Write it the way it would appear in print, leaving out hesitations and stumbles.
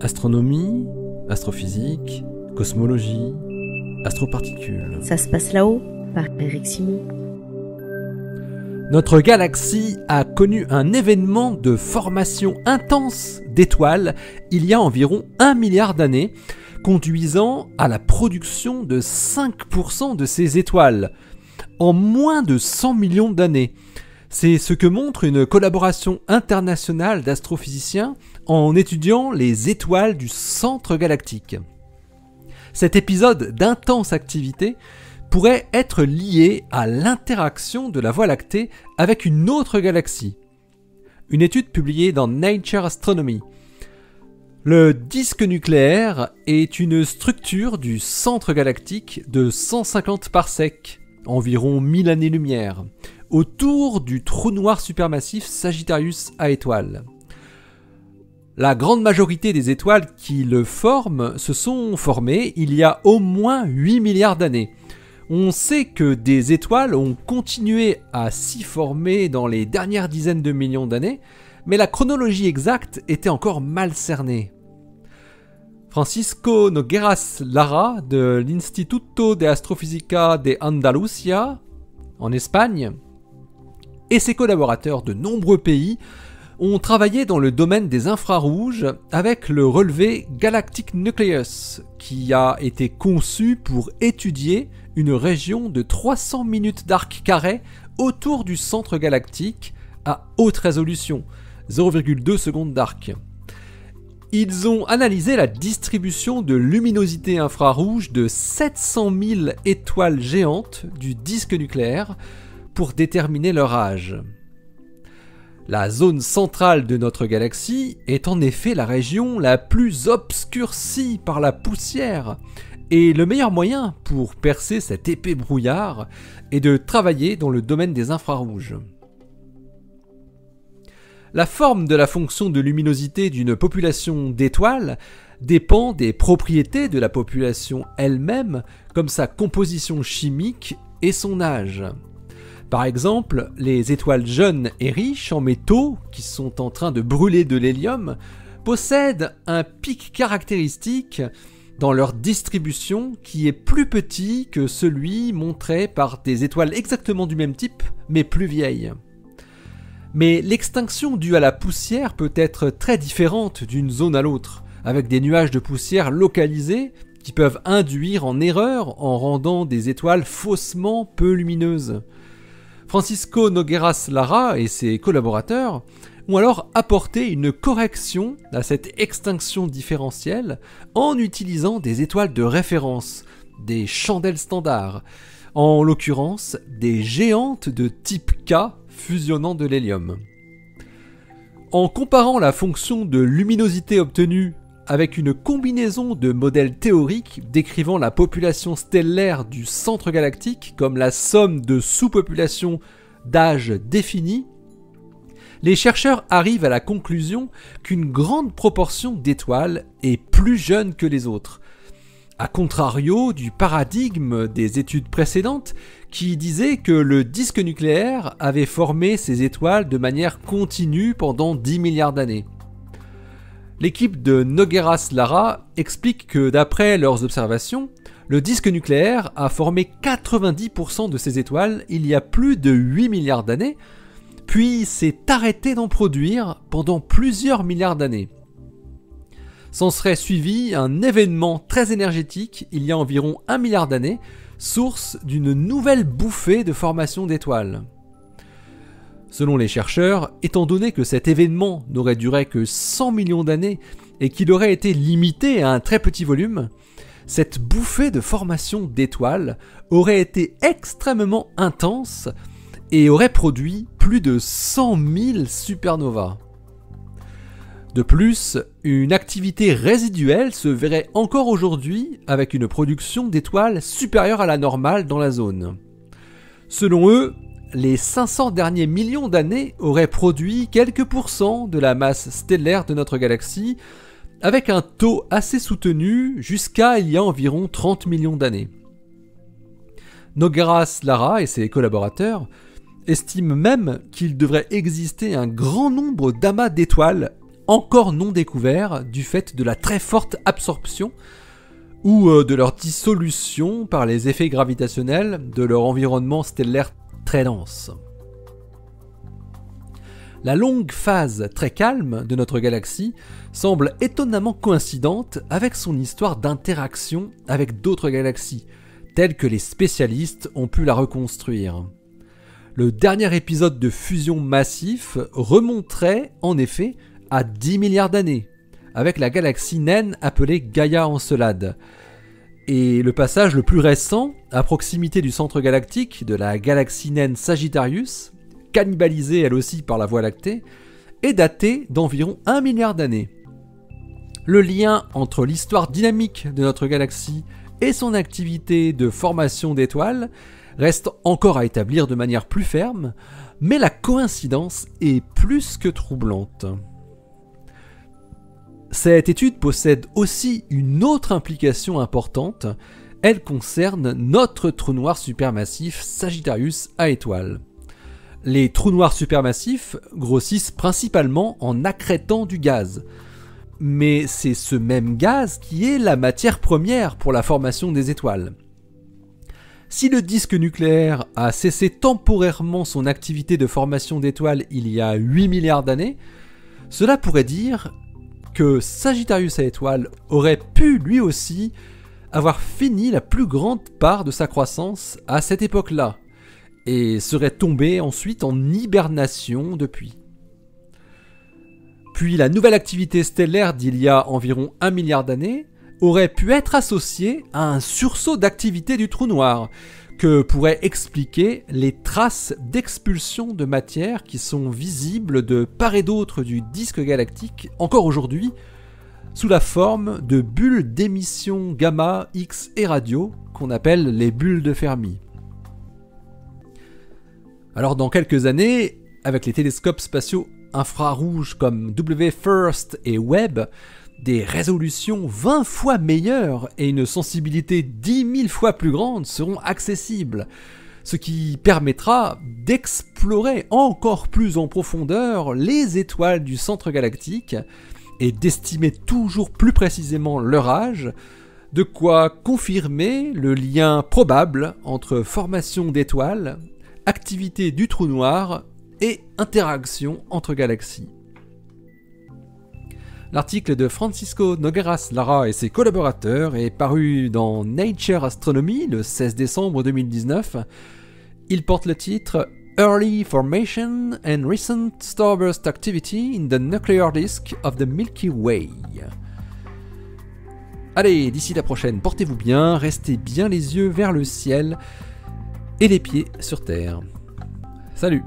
Astronomie, astrophysique, cosmologie, astroparticules. Ça se passe là-haut, par Eric Simon. Notre galaxie a connu un événement de formation intense d'étoiles il y a environ 1 milliard d'années, conduisant à la production de 5% de ces étoiles, en moins de 100 millions d'années. C'est ce que montre une collaboration internationale d'astrophysiciens en étudiant les étoiles du centre galactique. Cet épisode d'intense activité pourrait être lié à l'interaction de la Voie lactée avec une autre galaxie. Une étude publiée dans Nature Astronomy. Le disque nucléaire est une structure du centre galactique de 150 parsecs, environ 1000 années-lumière, autour du trou noir supermassif Sagittarius A étoile. La grande majorité des étoiles qui le forment se sont formées il y a au moins 8 milliards d'années. On sait que des étoiles ont continué à s'y former dans les dernières dizaines de millions d'années, mais la chronologie exacte était encore mal cernée. Francisco Nogueras Lara de l'Instituto de Astrofísica de Andalucía, en Espagne, et ses collaborateurs de nombreux pays ont travaillé dans le domaine des infrarouges avec le relevé Galactic Nucleus, qui a été conçu pour étudier une région de 300 minutes d'arc carré autour du centre galactique à haute résolution, 0,2 secondes d'arc. Ils ont analysé la distribution de luminosité infrarouge de 700 000 étoiles géantes du disque nucléaire pour déterminer leur âge. La zone centrale de notre galaxie est en effet la région la plus obscurcie par la poussière, et le meilleur moyen pour percer cet épais brouillard est de travailler dans le domaine des infrarouges. La forme de la fonction de luminosité d'une population d'étoiles dépend des propriétés de la population elle-même, comme sa composition chimique et son âge. Par exemple, les étoiles jeunes et riches en métaux, qui sont en train de brûler de l'hélium, possèdent un pic caractéristique dans leur distribution qui est plus petit que celui montré par des étoiles exactement du même type, mais plus vieilles. Mais l'extinction due à la poussière peut être très différente d'une zone à l'autre, avec des nuages de poussière localisés qui peuvent induire en erreur en rendant des étoiles faussement peu lumineuses. Francisco Nogueras Lara et ses collaborateurs ont alors apporté une correction à cette extinction différentielle en utilisant des étoiles de référence, des chandelles standards, en l'occurrence des géantes de type K fusionnant de l'hélium. En comparant la fonction de luminosité obtenue avec une combinaison de modèles théoriques décrivant la population stellaire du centre galactique comme la somme de sous-populations d'âge définis, les chercheurs arrivent à la conclusion qu'une grande proportion d'étoiles est plus jeune que les autres, à contrario du paradigme des études précédentes qui disait que le disque nucléaire avait formé ces étoiles de manière continue pendant 10 milliards d'années. L'équipe de Nogueras Lara explique que d'après leurs observations, le disque nucléaire a formé 90% de ces étoiles il y a plus de 8 milliards d'années, puis s'est arrêté d'en produire pendant plusieurs milliards d'années. S'en serait suivi un événement très énergétique il y a environ 1 milliard d'années, source d'une nouvelle bouffée de formation d'étoiles. Selon les chercheurs, étant donné que cet événement n'aurait duré que 100 millions d'années et qu'il aurait été limité à un très petit volume, cette bouffée de formation d'étoiles aurait été extrêmement intense et aurait produit plus de 100 000 supernovas. De plus, une activité résiduelle se verrait encore aujourd'hui avec une production d'étoiles supérieure à la normale dans la zone. Selon eux, les 500 derniers millions d'années auraient produit quelques pourcents de la masse stellaire de notre galaxie, avec un taux assez soutenu jusqu'à il y a environ 30 millions d'années. Nogueras Lara et ses collaborateurs estiment même qu'il devrait exister un grand nombre d'amas d'étoiles encore non découverts du fait de la très forte absorption ou de leur dissolution par les effets gravitationnels de leur environnement stellaire très dense. La longue phase très calme de notre galaxie semble étonnamment coïncidente avec son histoire d'interaction avec d'autres galaxies, telles que les spécialistes ont pu la reconstruire. Le dernier épisode de fusion massif remonterait en effet à 10 milliards d'années, avec la galaxie naine appelée Gaïa Encelade. Et le passage le plus récent, à proximité du centre galactique de la galaxie naine Sagittarius, cannibalisée elle aussi par la Voie lactée, est daté d'environ 1 milliard d'années. Le lien entre l'histoire dynamique de notre galaxie et son activité de formation d'étoiles reste encore à établir de manière plus ferme, mais la coïncidence est plus que troublante. Cette étude possède aussi une autre implication importante, elle concerne notre trou noir supermassif Sagittarius A étoile. Les trous noirs supermassifs grossissent principalement en accrétant du gaz. Mais c'est ce même gaz qui est la matière première pour la formation des étoiles. Si le disque nucléaire a cessé temporairement son activité de formation d'étoiles il y a 8 milliards d'années, cela pourrait dire que Sagittarius A étoile aurait pu lui aussi avoir fini la plus grande part de sa croissance à cette époque-là, et serait tombé ensuite en hibernation depuis. Puis la nouvelle activité stellaire d'il y a environ 1 milliard d'années aurait pu être associée à un sursaut d'activité du trou noir, que pourraient expliquer les traces d'expulsion de matière qui sont visibles de part et d'autre du disque galactique encore aujourd'hui, sous la forme de bulles d'émission gamma, X et radio, qu'on appelle les bulles de Fermi. Alors dans quelques années, avec les télescopes spatiaux infrarouges comme WFIRST et Webb, des résolutions 20 fois meilleures et une sensibilité 10 000 fois plus grande seront accessibles, ce qui permettra d'explorer encore plus en profondeur les étoiles du centre galactique et d'estimer toujours plus précisément leur âge, de quoi confirmer le lien probable entre formation d'étoiles, activité du trou noir et interaction entre galaxies. L'article de Francisco Nogueras Lara et ses collaborateurs est paru dans Nature Astronomy le 16 décembre 2019. Il porte le titre Early Formation and Recent Starburst Activity in the Nuclear Disk of the Milky Way. Allez, d'ici la prochaine, portez-vous bien, restez bien les yeux vers le ciel et les pieds sur terre. Salut!